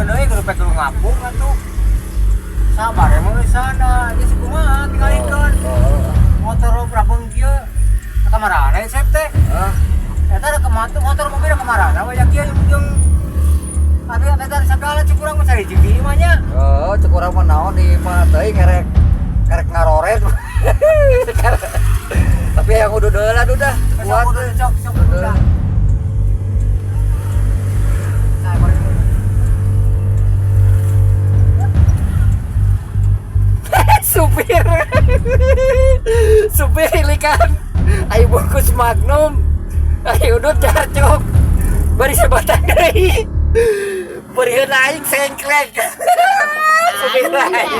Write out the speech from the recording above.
diturunkeun deui kudu pek kudu ngapung atuh. Sabar emang di sana, geus kumaha tingalikeun. Motor berapun kieu ka marana sep teh. Eta ada motor mobil ka marana we kieu jeung tapi eta segala cukurang mencari jeung mah nya. Cukurang mah naon di mana teuing kerek ngaroret. Tapi yang udah lah udah kuat sok udah. supir ilikan ayo bungkus magnum ayo udut jacok bari sebatang deui beri aing sengklek supir aing